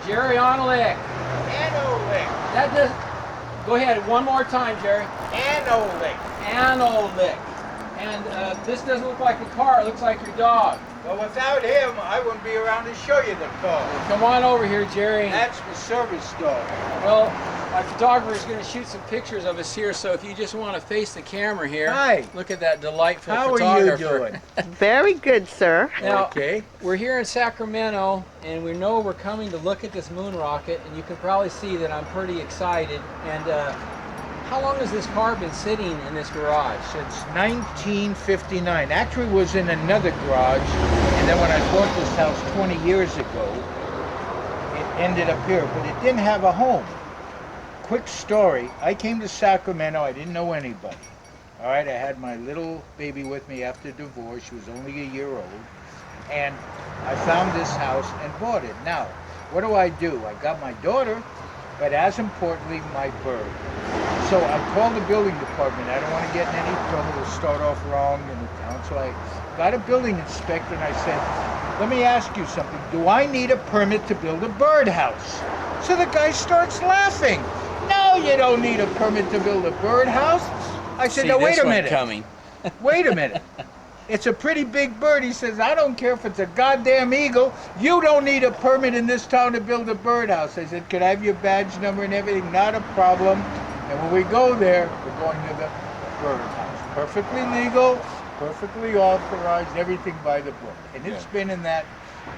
Jerry on a lick. And a lick. That does. Go ahead, one more time, Jerry. And a lick. And a lick. And this doesn't look like a car, it looks like your dog. Well, without him, I wouldn't be around to show you the car. Well, come on over here, Jerry. That's the service dog. Well, my photographer is going to shoot some pictures of us here, so if you just want to face the camera here. Hi. Look at that delightful How photographer. are you doing? Very good, sir. Now, Okay. we're here in Sacramento, and we know we're coming to look at this moon rocket, and you can probably see that I'm pretty excited. And how long has this car been sitting in this garage? Since 1959. Actually, it was in another garage, and then when I bought this house 20 years ago, it ended up here, but it didn't have a home. Quick story, I came to Sacramento, I didn't know anybody. All right, I had my little baby with me after divorce, she was only a year old, and I found this house and bought it. Now, what do? I got my daughter, but as importantly, my bird. So I called the building department. I don't want to get in any trouble to start off wrong in the town. So I got a building inspector and I said, let me ask you something. Do I need a permit to build a birdhouse? So the guy starts laughing. No, you don't need a permit to build a birdhouse. I said, now wait a minute. Coming. Wait a minute. It's a pretty big bird. He says, I don't care if it's a goddamn eagle. You don't need a permit in this town to build a birdhouse. I said, could I have your badge number and everything? Not a problem. And when we go there, we're going to the birdhouse. Perfectly legal, perfectly authorized, everything by the book. And it's been in that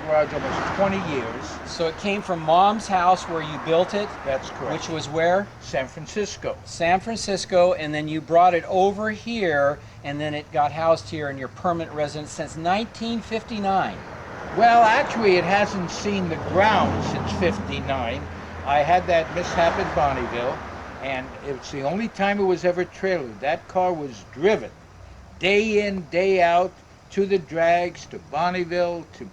garage almost 20 years. So it came from Mom's house where you built it? That's correct. Which was where? San Francisco. San Francisco, and then you brought it over here, and then it got housed here in your permanent residence since 1959. Well, actually, it hasn't seen the ground since 59. I had that mishap at Bonneville, and it's the only time it was ever trailered. That car was driven day in, day out, to the drags, to Bonneville, to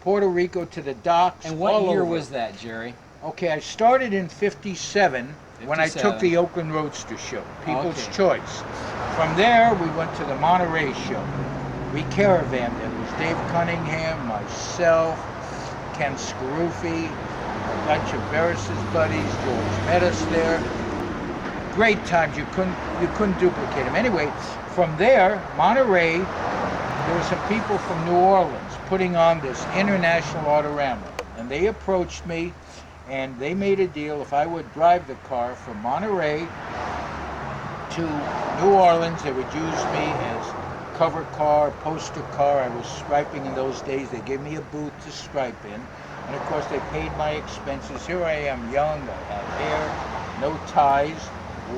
Puerto Rico, to the docks. And what all year over. was that, Jerry? Okay, I started in 57 when I took 57. the Oakland Roadster show, People's Okay. Choice. From there, we went to the Monterey show. We caravanned. It was Dave Cunningham, myself, Ken Scaruffi, a bunch of Barris's buddies. George met us there. Great times. You couldn't duplicate them. Anyway, from there, Monterey, there were some people from New Orleans putting on this international autorama, and they approached me, and they made a deal if I would drive the car from Monterey to New Orleans. They would use me as cover car, poster car. I was striping in those days. They gave me a booth to stripe in, and of course they paid my expenses. Here I am, young, I have hair, no ties.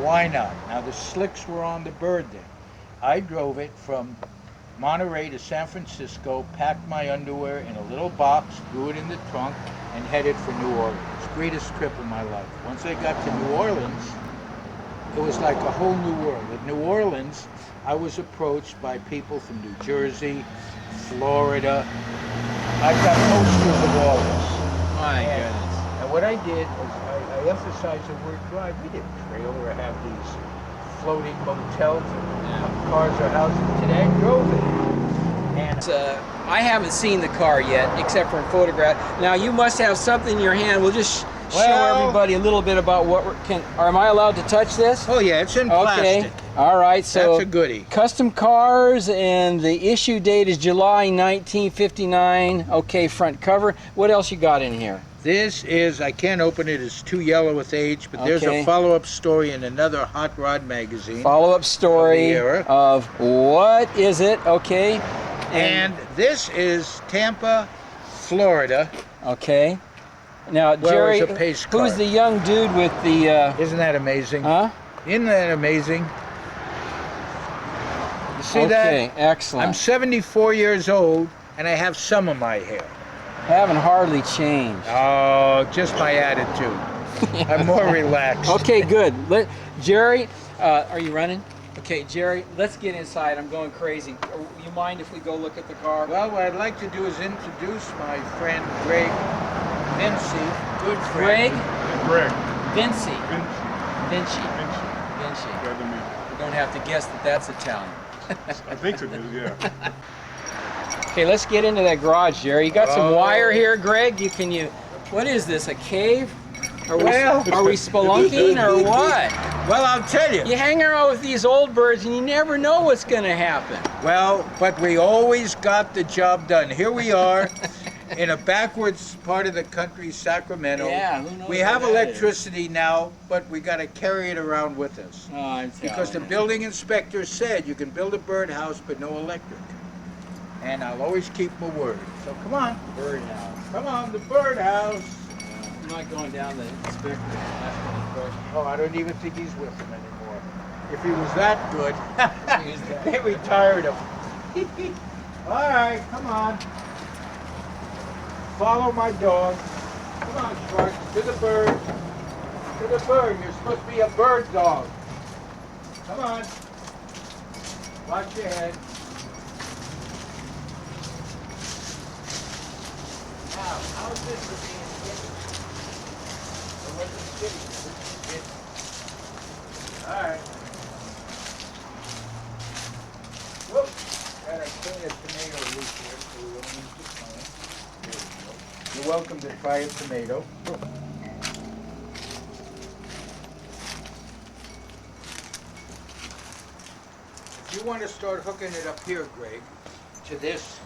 Why not? Now the slicks were on the Bird then. I drove it from Monterey to San Francisco, packed my underwear in a little box, threw it in the trunk, and headed for New Orleans. Greatest trip of my life. Once I got to New Orleans, it was like a whole new world. In New Orleans, I was approached by people from New Jersey, Florida. I've got posters of all this. My goodness. And what I did was I emphasized the word drive. We didn't trailer or have these floating motels and cars or houses. Today I drove it. And I haven't seen the car yet, except for in photograph. Now you must have something in your hand. We'll just show everybody a little bit about what am I allowed to touch this? oh yeah, it's in plastic. Okay. All right. So That's a goodie. custom cars, and the issue date is July 1959. Okay, front cover. What else you got in here? This is, I can't open it, it's too yellow with age, but there's Okay. a follow-up story in another Hot Rod magazine. Follow-up story era. of what is it? Okay. And this is Tampa, Florida. Okay. Now, Well, Jerry, it's a pace car. who's the young dude with the? Isn't that amazing? Huh? Isn't that amazing? You see that? Okay, excellent. I'm 74 years old, and I have some of my hair. Haven't hardly changed. Oh, just my attitude. I'm more relaxed. Okay, good. Jerry, are you running? Okay, Jerry, let's get inside. I'm going crazy. You mind if we go look at the car? Well, what I'd like to do is introduce my friend Greg Vinci. Good Greg? friend. Greg. Vinci. Vinci. Vinci. Glad to meet We don't have to guess that that's Italian. you. I think so, dude, yeah. Okay, let's get into that garage, Jerry. You got some Oh. wire here, Greg? Can you What is this, a cave? Are Well- are we spelunking or what? Well, I'll tell you. You hang around with these old birds and you never know what's going to happen. Well, but we always got the job done. Here we are in a backwards part of the country, Sacramento. Yeah, who knows We where have that electricity now, but we got to carry it around with us. Oh, I'm Because the telling you. building inspector said you can build a birdhouse but no electric. And I'll always keep my word. So come on. Birdhouse. Come on, the birdhouse. I'm not going down the inspector. Oh, I don't even think he's with him anymore. If he was that good, He's that they retired him. All right, come on. Follow my dog. Come on, Schwartz, to the bird. To the bird. You're supposed to be a bird dog. Come on. Watch your head. Now, how's this for being hidden? It wasn't sitting, it was hidden. All right. Whoop. Got a can of tomato loose here, so we don't need to find it. There we go. You're welcome to try a tomato. If you want to start hooking it up here, Greg, to this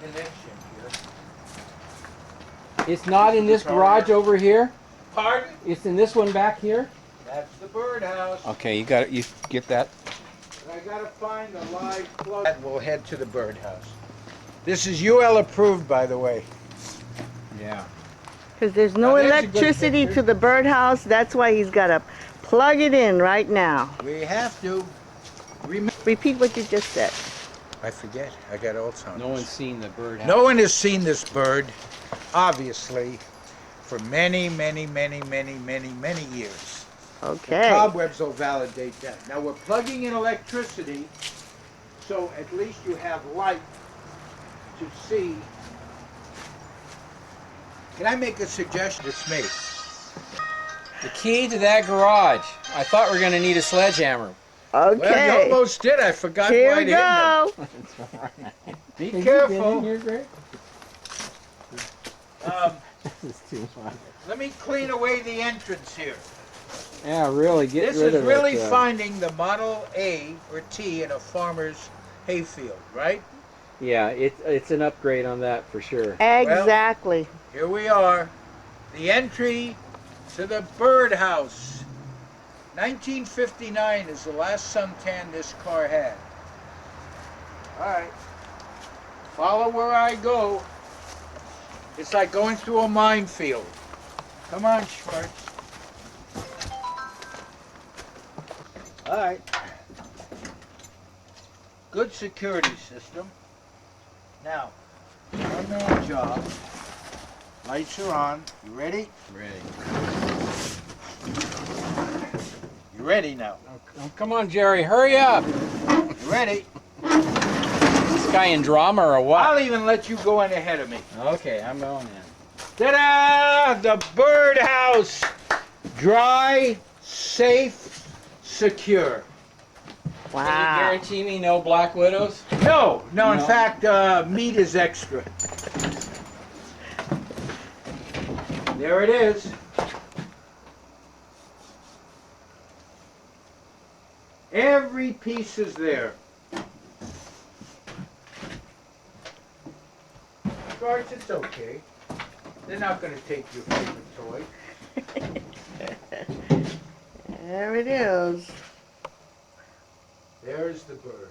connection here. It's not in this garage over here? Pardon? It's in this one back here? That's the birdhouse. Okay, you got it. You get that? I gotta find the live plug. We'll head to the birdhouse. This is UL approved, by the way. Yeah. Because there's no Now, there's a good electricity picture. to the birdhouse. That's why he's got to plug it in right now. We have to. Repeat what you just said. I forget. I got Alzheimer's. No one's seen the birdhouse. No one has seen this bird, obviously, for many, many, many, many, many, many years. The Okay. cobwebs will validate that. Now we're plugging in electricity, so at least you have light to see. Can I make a suggestion? It's me. The key to that garage. I thought we were going to need a sledgehammer. Well, you Okay. almost did. I forgot Here why we to hit go. Be Have you been in careful. here, Greg? This is too much. Let me clean away the entrance here. Yeah, really, get This rid is of really it. finding the Model A or T in a farmer's hayfield, right? Yeah, it's an upgrade on that for sure. Exactly. Here we are. The entry to the birdhouse. 1959 is the last suntan this car had. All right. Follow where I go. It's like going through a minefield. Come on, Schwartz. All right. Good security system. Now, one man job. Lights are on. You ready? Ready. You ready now? Oh, come on, Jerry, hurry up. You ready? This guy in drama or what? I'll even let you go in ahead of me. Okay, I'm going in. Ta-da! The birdhouse. Dry, safe, secure. Can you Wow. guarantee me no black widows? No, in No. fact, meat is extra. There it is. Every piece is there. George, it's okay. They're not going to take your favorite toy. There it is. There's the bird.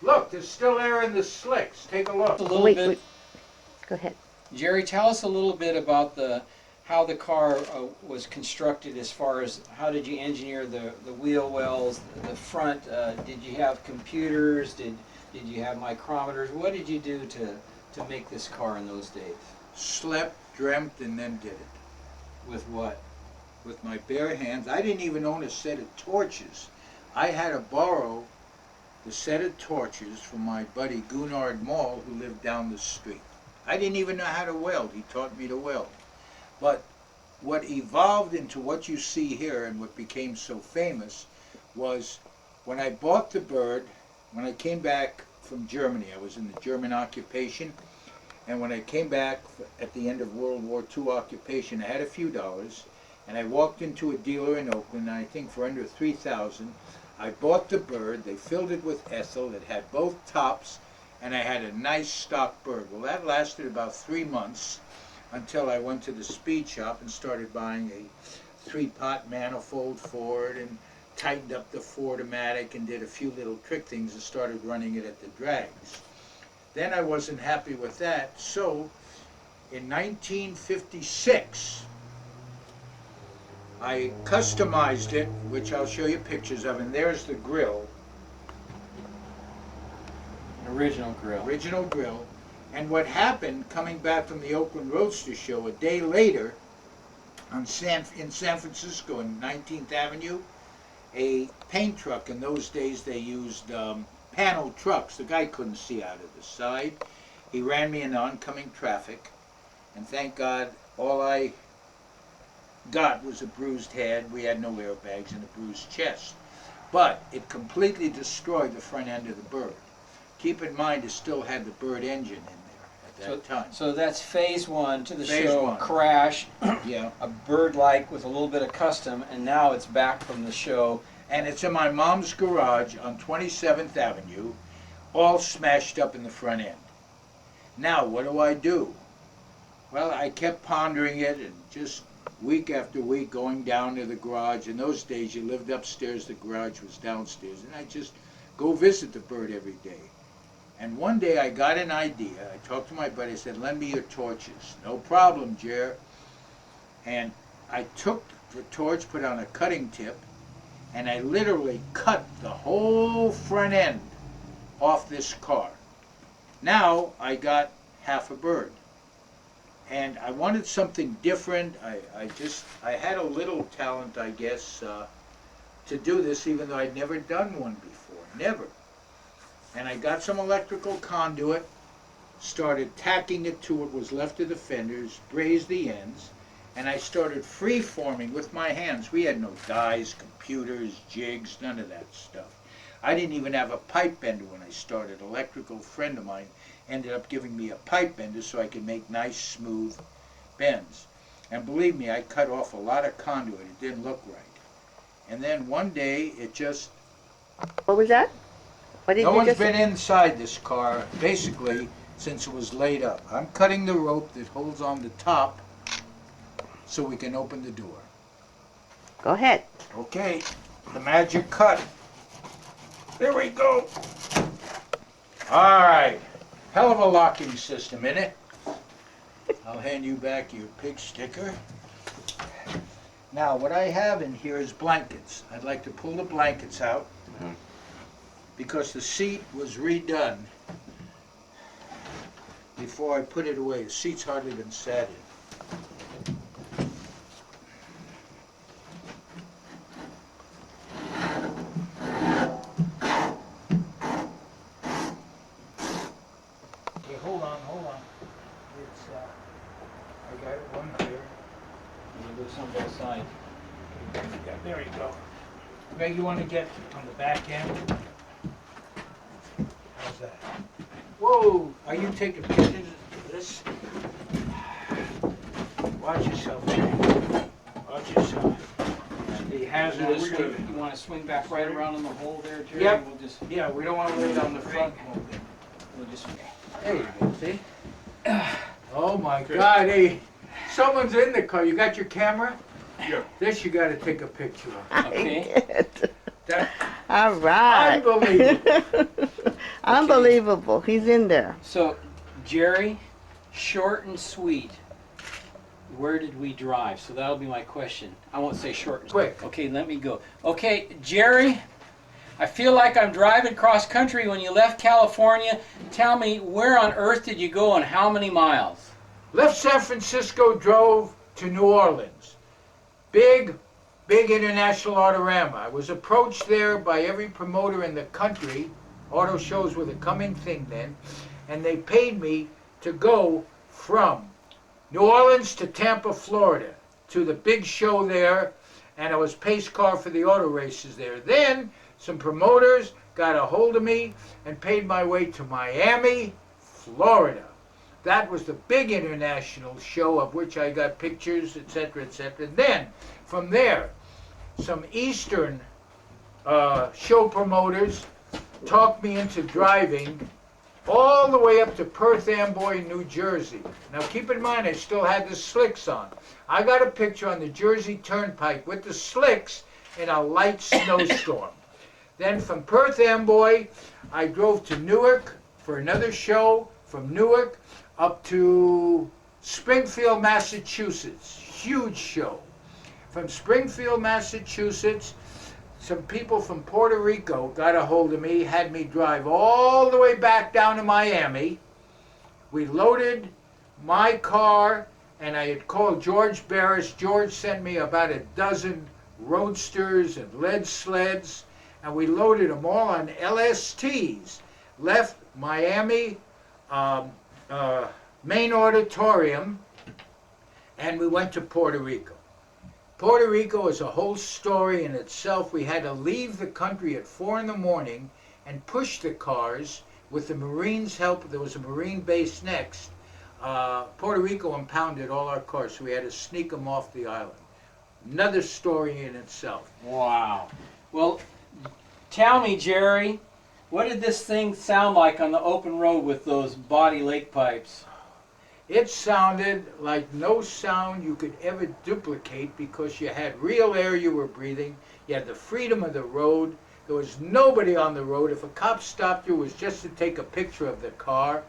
Look, there's still air in the slicks. Take a look. A little Wait, bit. wait. Go ahead. Jerry, tell us a little bit about how the car was constructed as far as how did you engineer the wheel wells, the front, did you have computers, did you have micrometers, what did you do to make this car in those days? Slept, dreamt, and then did it. With what? With my bare hands. I didn't even own a set of torches. I had to borrow the set of torches from my buddy Gunnar Mall, who lived down the street. I didn't even know how to weld. He taught me to weld. But what evolved into what you see here and what became so famous was when I bought the bird, when I came back from Germany, I was in the German occupation, And when I came back at the end of World War II occupation, I had a few dollars, and I walked into a dealer in Oakland, I think for under $3,000. I bought the bird. They filled it with ethyl. It had both tops, and I had a nice stock bird. Well, that lasted about 3 months until I went to the speed shop and started buying a 3-pot manifold for it and tightened up the Ford-O-Matic and did a few little trick things and started running it at the drags. Then I wasn't happy with that, so in 1956, I customized it, which I'll show you pictures of, and there's the grill, An original grill. original grill. And what happened, coming back from the Oakland Roadster Show a day later, in San Francisco on 19th Avenue, a paint truck, in those days they used panel trucks. The guy couldn't see out of the side. He ran me into oncoming traffic, and thank God all I got was a bruised head. We had no airbags and a bruised chest. But it completely destroyed the front end of the bird. Keep in mind it still had the bird engine in there at that time. So that's phase one to the Phase show. one. Crash, Yeah. a bird-like with a little bit of custom, and now it's back from the show. And it's in my mom's garage on 27th Avenue, all smashed up in the front end. Now, what do? Well, I kept pondering it, and just week after week going down to the garage. In those days, you lived upstairs, the garage was downstairs, and I just go visit the bird every day. And one day I got an idea. I talked to my buddy, I said, lend me your torches. No problem, Jer. And I took the torch, put on a cutting tip, and I literally cut the whole front end off this car. Now I got half a bird. And I wanted something different. I had a little talent, I guess, to do this, even though I'd never done one before, never. And I got some electrical conduit, started tacking it to what was left of the fenders, brazed the ends, and I started free-forming with my hands. We had no dies, computers, jigs, none of that stuff. I didn't even have a pipe bender when I started. An electrical friend of mine ended up giving me a pipe bender so I could make nice, smooth bends. And believe me, I cut off a lot of conduit. It didn't look right. And then one day, it just... What was that? What did No you one's just been inside this car, basically, since it was laid up. I'm cutting the rope that holds on the top so we can open the door. Go ahead. Okay, the magic cut. There we go. All right, hell of a locking system in it. I'll hand you back your pig sticker. Now, what I have in here is blankets. I'd like to pull the blankets out because the seat was redone before I put it away. The seat's hardly been sat in. Okay, hold on. It's, I got it one here. We'll do this on both sides. Yeah, there you go. Greg, you want to get on the back end? How's that? Whoa! Are you taking pictures of this? Watch yourself, Jay. Watch yourself. The hazardous. You want to swing back right around in the hole there, Jerry? Yep. We'll just, Yeah, we don't want to lay it on the front. we'll just. There you go, see? Oh my God, hey, someone's in the car. You got your camera? Yeah. This you got to take a picture of. Okay. I did. That, All right. unbelievable. Unbelievable. He's in there. So, Jerry, short and sweet. Where did we drive? So that'll be my question. I won't say short and Quick. Okay, let me go. Okay, Jerry, I feel like I'm driving cross country when you left California. Tell me, where on earth did you go and how many miles? Left San Francisco, drove to New Orleans. Big international autorama. I was approached there by every promoter in the country. Auto shows were the coming thing then. And they paid me to go from New Orleans to Tampa, Florida, to the big show there. And I was pace car for the auto races there. Then some promoters got a hold of me and paid my way to Miami, Florida. That was the big international show of which I got pictures, etc., etc. Then, from there, some Eastern show promoters talked me into driving all the way up to Perth Amboy, New Jersey. Now keep in mind, I still had the slicks on. I got a picture on the Jersey Turnpike with the slicks in a light snowstorm. Then from Perth Amboy, I drove to Newark for another show. From Newark up to Springfield, Massachusetts. Huge show. From Springfield, Massachusetts, some people from Puerto Rico got a hold of me, had me drive all the way back down to Miami. We loaded my car, and I had called George Barris. George sent me about a dozen roadsters and lead sleds, and we loaded them all on LSTs. Left Miami main auditorium, and we went to Puerto Rico. Puerto Rico is a whole story in itself. We had to leave the country at 4 in the morning and push the cars with the Marines' help. There was a Marine base next. Puerto Rico impounded all our cars, so we had to sneak them off the island. Another story in itself. Wow. Well, tell me, Jerry, what did this thing sound like on the open road with those body lake pipes? It sounded like no sound you could ever duplicate because you had real air you were breathing. You had the freedom of the road. There was nobody on the road. If a cop stopped you, it was just to take a picture of the car.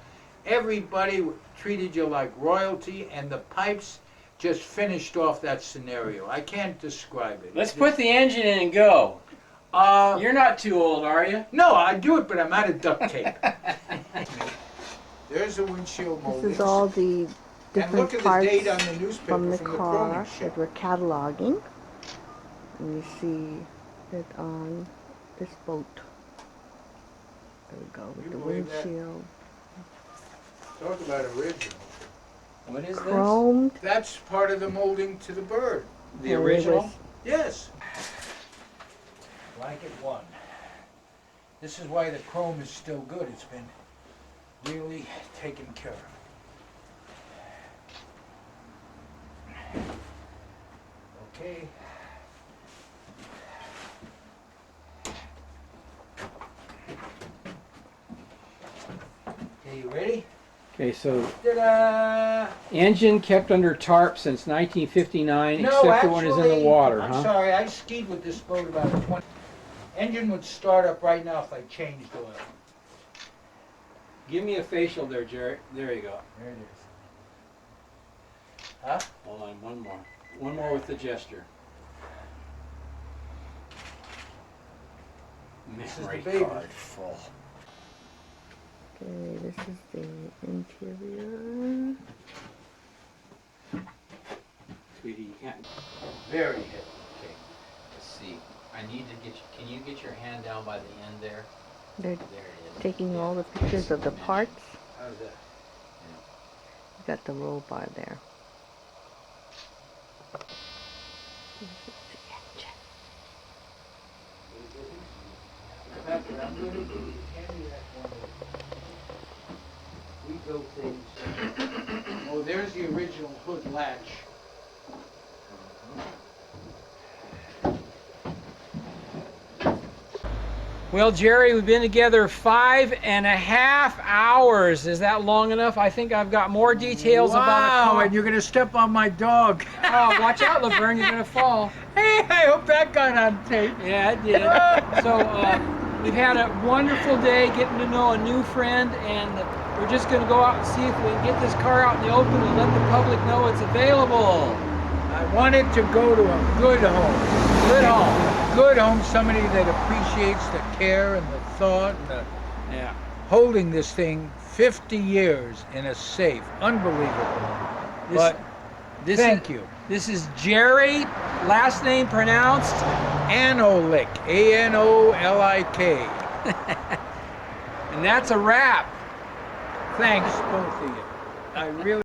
Everybody treated you like royalty, and the pipes just finished off that scenario. I can't describe it. Let's put the engine in and go. You're not too old, are you? No, I do it, but I'm out of duct tape. There's the windshield moldings. This is all the And different look at the parts date on the newspaper from the chroming car shop. that we're cataloging. And you see it on this boat. There we go, with You the believe that? windshield. Talk about original. What is this? Chromed. That's part of the molding to the bird. The There it original? was. Yes. Blanket 1. This is why the chrome is still good. It's been really taken care of. Okay. Okay, you ready? Okay, so Ta-da! engine kept under tarp since 1959, No, except actually, for when it's in the water, I'm huh? sorry, I skied with this boat about 20. Engine would start up right now if I changed oil. Give me a facial there, Jerry. There you go. There it is. Huh? Hold on, one more. One more with the gesture. This is Memory the baby. card full. Okay, this is the interior. Sweetie, you can't. Very heavy. Okay, let's see. I need to get you, can you get your hand down by the end there? They're There it is. taking Yeah. all the pictures of the parts. How's that? You got the roll bar there. Remember, I'm going to do the candy rack one. We built things. Oh, there's the original hood latch. Well, Jerry, we've been together 5.5 hours. Is that long enough? I think I've got more details about a Wow, car. and you're going to step on my dog. Oh, watch out, Laverne, you're gonna fall. Hey, I hope that got on tape. Yeah, it did. So we've had a wonderful day getting to know a new friend, and we're just gonna go out and see if we can get this car out in the open and let the public know it's available. I wanted to go to a good home. Good home. Good home, somebody that appreciates the care and the thought and the Yeah. holding this thing 50 years in a safe. Unbelievable. This, But this thank is, you. This is Jerry, last name pronounced. Anolik, A-N-O-L-I-K. And that's a wrap. Thanks, both of you. I really